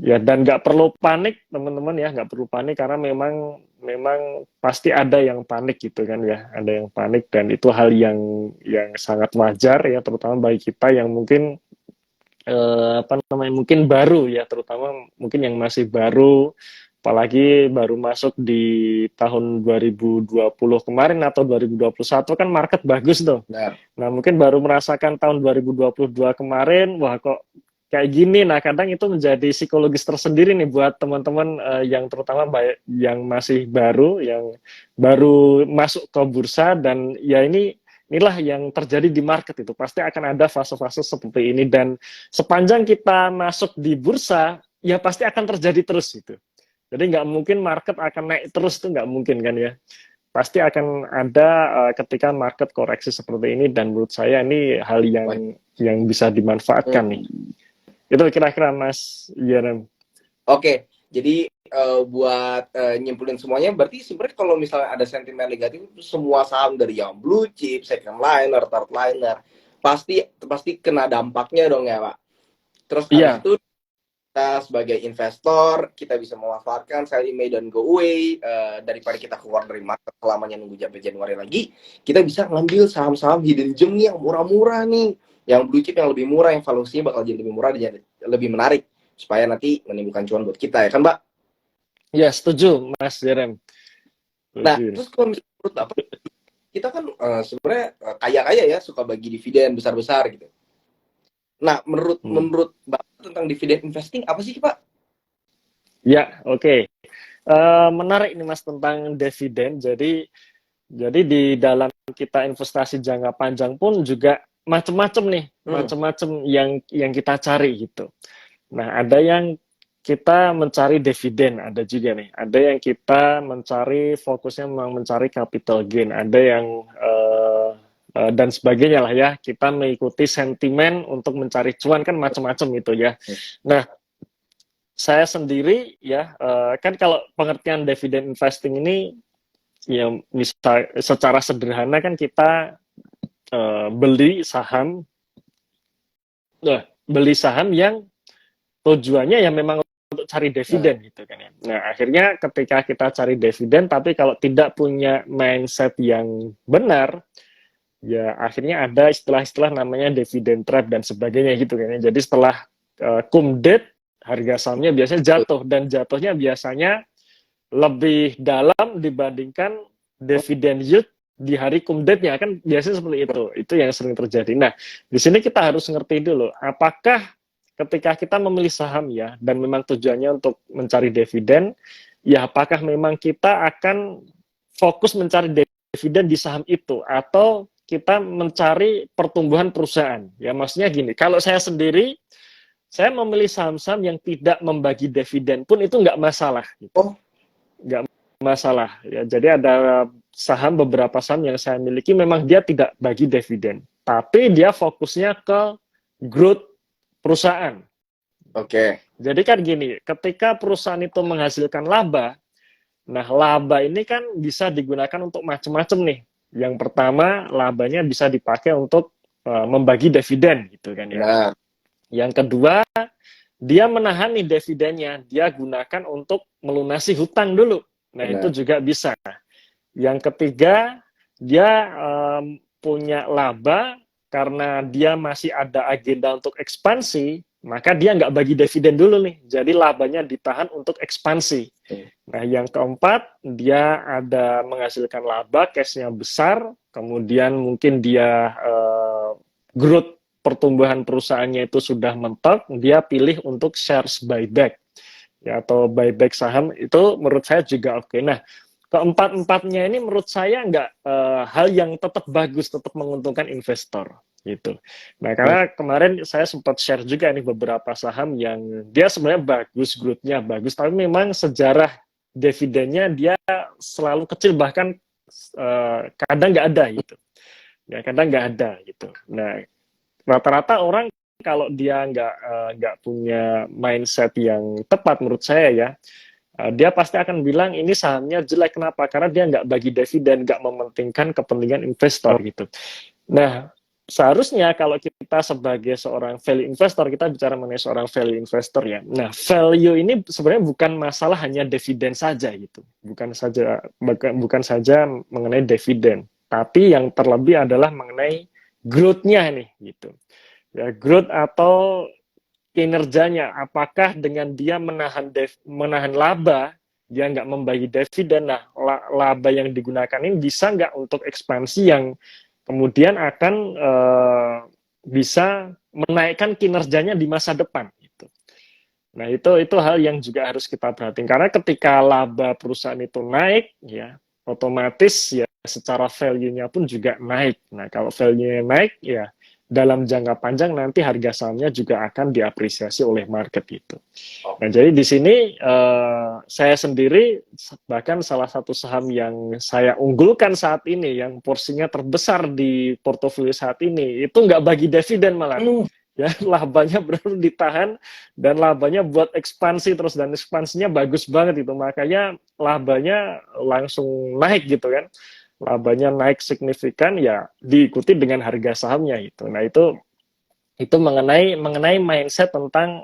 Ya, dan nggak perlu panik teman-teman ya, nggak perlu panik karena memang pasti ada yang panik gitu kan ya, ada yang panik dan itu hal yang sangat wajar ya, terutama bagi kita yang mungkin apa namanya mungkin baru ya, terutama mungkin yang masih baru, apalagi baru masuk di tahun 2020 kemarin atau 2021 kan market bagus tuh. Benar. Nah, mungkin baru merasakan tahun 2022 kemarin, wah kok kayak gini. Nah, kadang itu menjadi psikologis tersendiri nih buat teman-teman yang terutama yang masih baru, yang baru masuk ke bursa dan ya inilah yang terjadi di market itu. Pasti akan ada fase-fase seperti ini dan sepanjang kita masuk di bursa, ya pasti akan terjadi terus itu. Jadi nggak mungkin market akan naik terus tuh nggak mungkin kan ya. Pasti akan ada ketika market koreksi seperti ini dan menurut saya ini hal yang bisa dimanfaatkan nih. Itu kira-kira Mas Jerem. Oke, jadi buat nyimpulin semuanya, berarti sebenarnya kalau misalnya ada sentimen negatif itu semua saham dari yang blue chip, second liner, third liner, pasti pasti kena dampaknya dong ya Pak. Terus habis Iya, itu kita sebagai investor kita bisa memanfaatkan sell in May dan go away, daripada kita keluar dari market selamanya nunggu sampai Januari lagi, kita bisa ngambil saham-saham hidden gem nih yang murah-murah nih, yang blue chip yang lebih murah, yang valuasinya bakal jadi lebih murah dan lebih menarik supaya nanti menimbulkan cuan buat kita ya kan Mbak. ya setuju Mas Jerem. Nah Setuju. terus kalau misalnya menurut Bapak, kita kan sebenarnya kaya-kaya ya, suka bagi dividen besar-besar gitu. Nah menurut Hmm. menurut Bapak tentang dividen investing apa sih Pak? Ya, oke. Menarik nih Mas tentang dividen. Jadi di dalam kita investasi jangka panjang pun juga macam-macam nih, macam-macam yang kita cari gitu. Nah, ada yang kita mencari dividen, ada juga nih. Ada yang kita mencari fokusnya memang mencari capital gain, ada yang dan sebagainya lah ya. Kita mengikuti sentimen untuk mencari cuan kan macam-macam itu ya. Nah, saya sendiri ya kan kalau pengertian dividen investing ini ya misal secara sederhana kan kita beli saham yang tujuannya ya memang untuk cari Nah, dividen gitu kan ya. Nah, akhirnya ketika kita cari dividen tapi kalau tidak punya mindset yang benar, ya akhirnya ada istilah-istilah namanya dividen trap dan sebagainya gitu kan ya. Jadi setelah cum date harga sahamnya biasanya jatuh dan jatuhnya biasanya lebih dalam dibandingkan dividen yield di hari cum date-nya kan biasanya seperti itu. Itu yang sering terjadi. Nah, di sini kita harus ngerti dulu apakah ketika kita memilih saham ya dan memang tujuannya untuk mencari dividen, ya apakah memang kita akan fokus mencari dividen di saham itu atau kita mencari pertumbuhan perusahaan. Ya maksudnya gini, kalau saya sendiri saya memilih saham-saham yang tidak membagi dividen pun itu nggak masalah. Gitu. oh, Nggak masalah. Ya, jadi ada beberapa saham yang saya miliki memang dia tidak bagi dividen, tapi dia fokusnya ke growth perusahaan. oke. Jadi kan gini, ketika perusahaan itu menghasilkan laba, nah laba ini kan bisa digunakan untuk macam-macam nih. Yang pertama, labanya bisa dipakai untuk membagi dividen gitu kan ya. Benar. Yang kedua, dia menahan nih dividennya, dia gunakan untuk melunasi hutang dulu. Nah, itu Benar. juga bisa. Yang ketiga, dia punya laba karena dia masih ada agenda untuk ekspansi, maka dia nggak bagi dividen dulu nih. Jadi labanya ditahan untuk ekspansi. Nah, yang keempat, dia ada menghasilkan laba, cash-nya besar, kemudian mungkin dia growth pertumbuhan perusahaannya itu sudah mentok, dia pilih untuk shares buyback ya atau buyback saham itu menurut saya juga oke. Nah, keempat-empatnya ini menurut saya nggak hal yang tetap bagus, tetap menguntungkan investor gitu. Nah, karena kemarin saya sempat share juga nih beberapa saham yang dia sebenarnya bagus, growth-nya bagus, tapi memang sejarah dividennya dia selalu kecil bahkan kadang nggak ada gitu. Ya, kadang nggak ada gitu. Nah, rata-rata orang kalau dia nggak punya mindset yang tepat menurut saya ya, dia pasti akan bilang ini sahamnya jelek. Kenapa? Karena dia nggak bagi dividen, nggak mementingkan kepentingan investor gitu. Nah, seharusnya kalau kita sebagai seorang value investor, kita bicara mengenai seorang value investor ya. Nah, value ini sebenarnya bukan masalah hanya dividen saja gitu. Bukan saja mengenai dividen, tapi yang terlebih adalah mengenai growth-nya nih gitu. Ya, growth atau kinerjanya, apakah dengan dia menahan laba, dia nggak membagi dividen, nah laba yang digunakan ini bisa nggak untuk ekspansi yang kemudian akan bisa menaikkan kinerjanya di masa depan gitu. Nah, itu hal yang juga harus kita perhatiin, karena ketika laba perusahaan itu naik ya otomatis ya secara value-nya pun juga naik. Nah, kalau value-nya naik ya dalam jangka panjang nanti harga sahamnya juga akan diapresiasi oleh market gitu. Nah, jadi di sini saya sendiri bahkan salah satu saham yang saya unggulkan saat ini, yang porsinya terbesar di portofolio saat ini, itu nggak bagi dividen malah. Ya, labanya benar ditahan dan labanya buat ekspansi terus, dan ekspansinya bagus banget itu, makanya labanya langsung naik gitu kan. Labanya naik signifikan ya diikuti dengan harga sahamnya itu. Nah, itu mengenai mindset tentang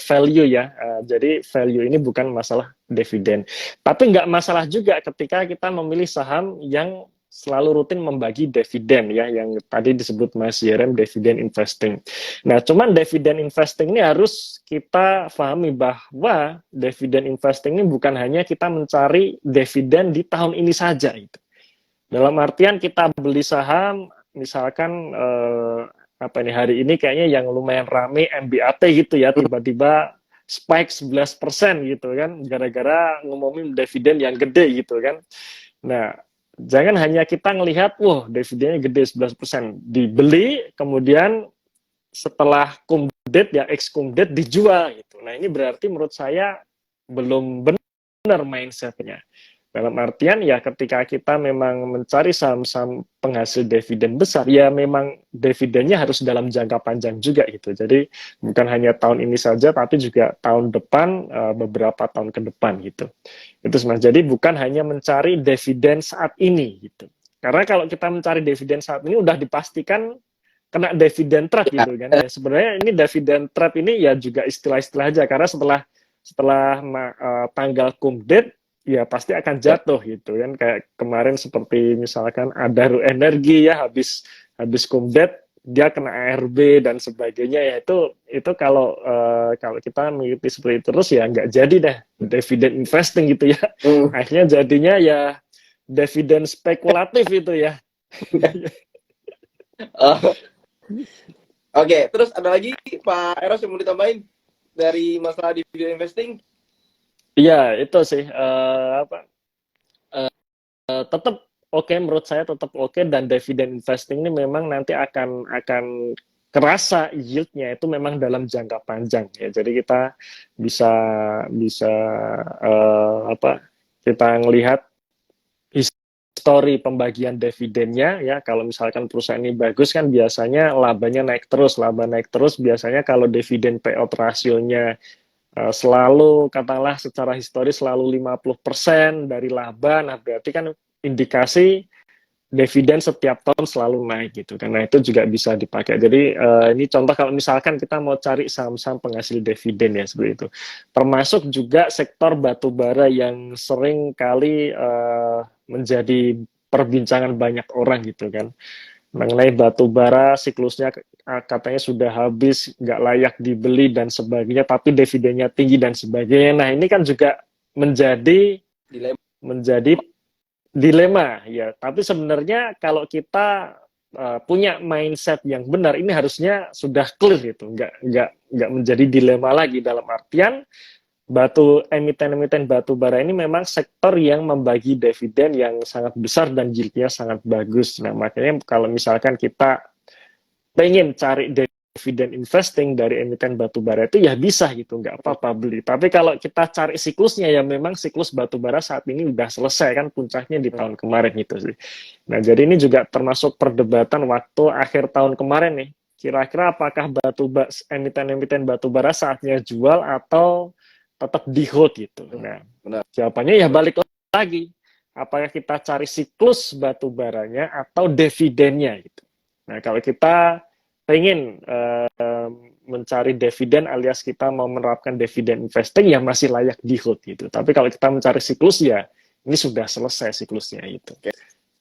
value ya. Jadi value ini bukan masalah dividen. Tapi nggak masalah juga ketika kita memilih saham yang selalu rutin membagi dividen ya, yang tadi disebut Mas Yerem dividen investing. Nah, cuman dividen investing ini harus kita pahami bahwa dividen investing ini bukan hanya kita mencari dividen di tahun ini saja itu. Dalam artian kita beli saham, misalkan apa ini hari ini kayaknya yang lumayan rame MBAT gitu ya, tiba-tiba spike 11% gitu kan, gara-gara ngomongin dividen yang gede gitu kan. Nah, jangan hanya kita ngelihat, wah dividennya gede 11%, dibeli, kemudian setelah kumdet ya ex-kumdet dijual gitu. Nah, ini berarti menurut saya belum benar mindsetnya. Dalam artian ya ketika kita memang mencari saham-saham penghasil dividen besar, ya memang dividennya harus dalam jangka panjang juga gitu. Jadi bukan hanya tahun ini saja, tapi juga tahun depan, beberapa tahun ke depan gitu. Itu sebenarnya. Jadi bukan hanya mencari dividen saat ini gitu. Karena kalau kita mencari dividen saat ini udah dipastikan kena dividen trap gitu kan. Ya, sebenarnya ini dividen trap ini ya juga istilah-istilah aja, karena setelah tanggal kumdet ya pasti akan jatuh gitu kan, kayak kemarin seperti misalkan Adaro Energi ya habis kumdet dia kena ARB dan sebagainya ya, itu kalau kita mengikuti seperti itu terus ya nggak jadi deh dividen investing gitu ya. Akhirnya jadinya ya dividen spekulatif itu ya. Oke, terus ada lagi Pak Eros yang mau ditambahin dari masalah dividen investing? Iya, itu sih tetap oke, menurut saya tetap oke, dan dividen investing ini memang nanti akan kerasa yield-nya itu memang dalam jangka panjang ya. Jadi kita bisa bisa kita ngelihat histori pembagian dividennya ya. Kalau misalkan perusahaan ini bagus kan biasanya labanya naik terus, biasanya kalau dividen payout rasionya selalu katakanlah secara historis selalu 50% dari laba, nah berarti kan indikasi dividen setiap tahun selalu naik gitu, karena itu juga bisa dipakai. Jadi ini contoh kalau misalkan kita mau cari saham-saham penghasil dividen ya seperti itu. Termasuk juga sektor batu bara yang sering kali menjadi perbincangan banyak orang gitu kan, mengenai batu bara siklusnya katanya sudah habis, nggak layak dibeli dan sebagainya, tapi dividennya tinggi dan sebagainya. Nah, ini kan juga menjadi dilema ya. Tapi sebenarnya kalau kita punya mindset yang benar, ini harusnya sudah clear gitu, nggak menjadi dilema lagi. Dalam artian emiten batu bara ini memang sektor yang membagi dividen yang sangat besar dan yieldnya sangat bagus. Nah, makanya kalau misalkan kita pengen cari dividen investing dari emiten batu bara itu ya bisa gitu, nggak apa-apa beli. Tapi kalau kita cari siklusnya ya memang siklus batu bara saat ini udah selesai kan, puncaknya di tahun kemarin gitu sih. Nah, jadi ini juga termasuk perdebatan waktu akhir tahun kemarin nih. Kira-kira apakah emiten-emiten batu bara saatnya jual atau tetap di hold gitu. Nah, jawabannya ya balik lagi. Apakah kita cari siklus batu baranya atau dividennya gitu. Nah, kalau kita pengen mencari dividen alias kita mau menerapkan dividen investing, ya masih layak di hold gitu. Tapi kalau kita mencari siklus, ya ini sudah selesai siklusnya itu. Oke.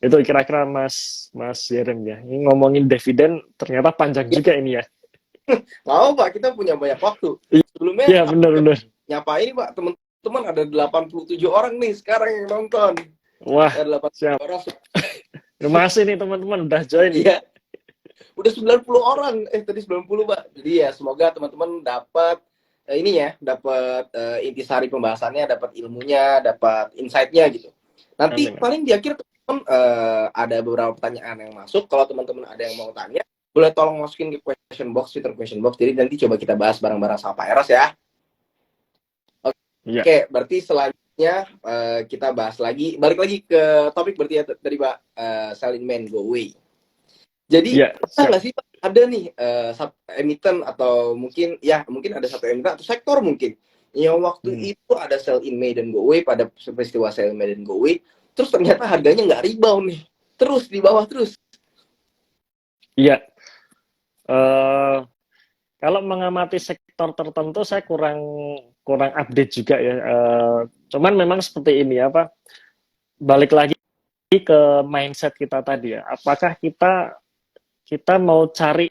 Itu kira-kira Mas Jerem ya. Ini ngomongin dividen ternyata panjang Ya, juga ini ya. mau Pak, kita punya banyak waktu. Sebelumnya Iya, benar-benar. nyapa ini Pak, teman-teman ada 87 orang nih sekarang yang nonton. Wah, Ada 87 siap. orang. Terima kasih nih teman-teman udah join. Iya. Udah 90 orang. Tadi 90 Pak. Jadi ya semoga teman-teman dapat ini ya, dapat intisari pembahasannya, dapat ilmunya, dapat insight-nya gitu. Nanti Amin. paling di akhir teman-teman ada beberapa pertanyaan yang masuk. Kalau teman-teman ada yang mau tanya, boleh tolong masukin ke question box, Twitter question box. Jadi nanti coba kita bahas bareng-bareng sama Pak Eros ya. Iya. Oke, berarti selanjutnya kita bahas lagi. Balik lagi ke topik berarti ya tadi Pak, sell in main go away. Jadi Iya, pernah nggak sih Pak, ada nih emiten atau mungkin ada satu emiten atau sektor mungkin yang waktu itu ada sell in May dan go away pada peristiwa sell in May dan go away, terus ternyata harganya nggak rebound nih, terus di bawah terus. Iya. Kalau mengamati sektor tertentu saya kurang update juga ya. Cuman memang seperti ini apa? Balik lagi ke mindset kita tadi ya. Apakah kita mau cari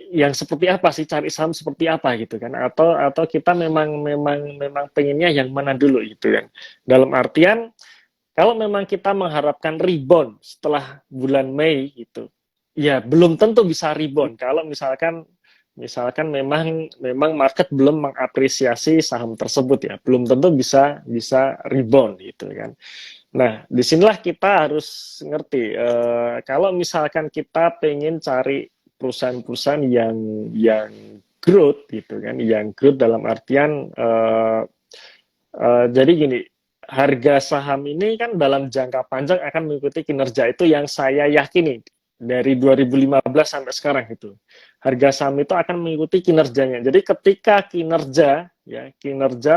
yang seperti apa sih, cari saham seperti apa gitu kan, atau kita memang pengennya yang mana dulu gitu kan. Dalam artian kalau memang kita mengharapkan rebound setelah bulan Mei gitu, ya belum tentu bisa rebound kalau misalkan memang market belum mengapresiasi saham tersebut, ya belum tentu bisa rebound gitu kan. Nah, disinilah kita harus ngerti, kalau misalkan kita pengen cari perusahaan-perusahaan yang growth gitu kan, yang growth dalam artian jadi gini, harga saham ini kan dalam jangka panjang akan mengikuti kinerja, itu yang saya yakini dari 2015 sampai sekarang itu. Harga saham itu akan mengikuti kinerjanya. Jadi ketika kinerja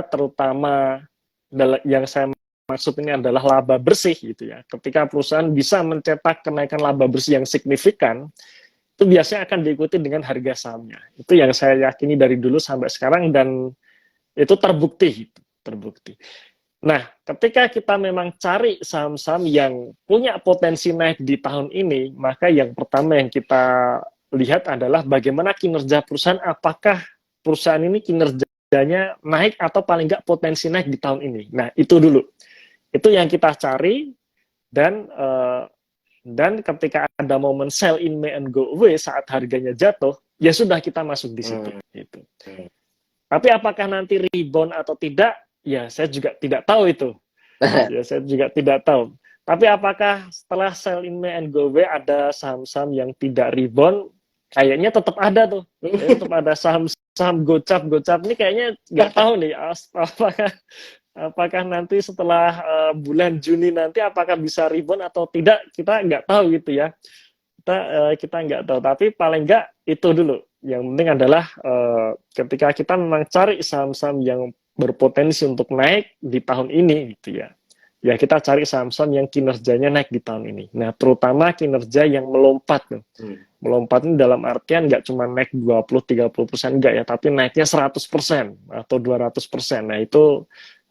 terutama yang saya maksud ini adalah laba bersih gitu ya. Ketika perusahaan bisa mencetak kenaikan laba bersih yang signifikan, itu biasanya akan diikuti dengan harga sahamnya. Itu yang saya yakini dari dulu sampai sekarang, dan itu terbukti. Nah, ketika kita memang cari saham-saham yang punya potensi naik di tahun ini, maka yang pertama yang kita lihat adalah bagaimana kinerja perusahaan, apakah perusahaan ini kinerjanya naik atau paling nggak potensi naik di tahun ini. Nah, itu dulu. Itu yang kita cari, dan ketika ada momen sell in May and go away saat harganya jatuh, ya sudah kita masuk di situ. Gitu. Tapi apakah nanti rebound atau tidak, ya saya juga tidak tahu itu. Ya saya juga tidak tahu. Tapi apakah setelah sell in May and go away ada saham-saham yang tidak rebound? Kayaknya tetap ada tuh. Tetap ada saham gocap ini kayaknya nggak tahu nih apakah nanti setelah bulan Juni nanti apakah bisa rebound atau tidak, kita nggak tahu gitu ya. Kita nggak tahu, tapi paling nggak itu dulu. Yang penting adalah ketika kita memang cari saham-saham yang berpotensi untuk naik di tahun ini gitu ya. Ya kita cari saham-saham yang kinerjanya naik di tahun ini. Nah, terutama kinerja yang melompat tuh. Melompat ini dalam artian nggak cuma naik 20-30% enggak ya, tapi naiknya 100% atau 200%. Nah, itu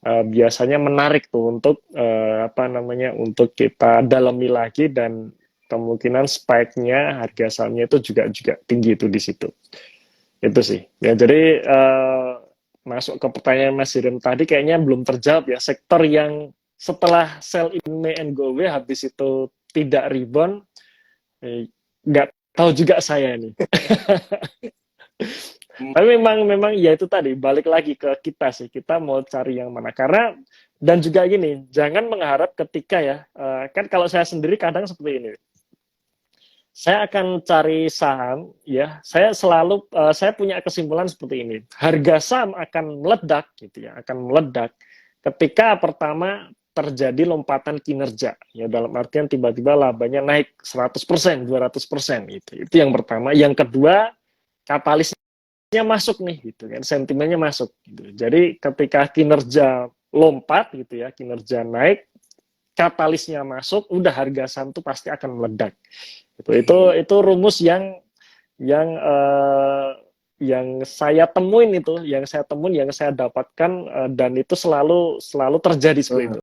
biasanya menarik tuh untuk untuk kita dalami lagi, dan kemungkinan spike-nya harga sahamnya itu juga tinggi itu di situ. Itu sih. Ya, jadi masuk ke pertanyaan Mas Hirim tadi kayaknya belum terjawab ya, sektor yang setelah sell in May and go away habis itu tidak rebound, nggak tahu juga saya nih. Tapi memang ya itu tadi, balik lagi ke kita sih, kita mau cari yang mana. Karena, dan juga gini, jangan mengharap ketika ya, kan kalau saya sendiri kadang seperti ini, saya akan cari saham ya, saya punya kesimpulan seperti ini, harga saham akan meledak gitu ya, akan meledak ketika pertama terjadi lompatan kinerja ya, dalam artian tiba-tiba labanya naik 100%, 200% gitu. Itu yang pertama. Yang kedua, katalisnya masuk nih gitu kan, sentimennya masuk gitu. Jadi ketika kinerja lompat gitu ya, kinerja naik, katalisnya masuk, udah harga saham itu pasti akan meledak. Itu rumus yang saya temuin, yang saya dapatkan, dan itu selalu terjadi seperti itu.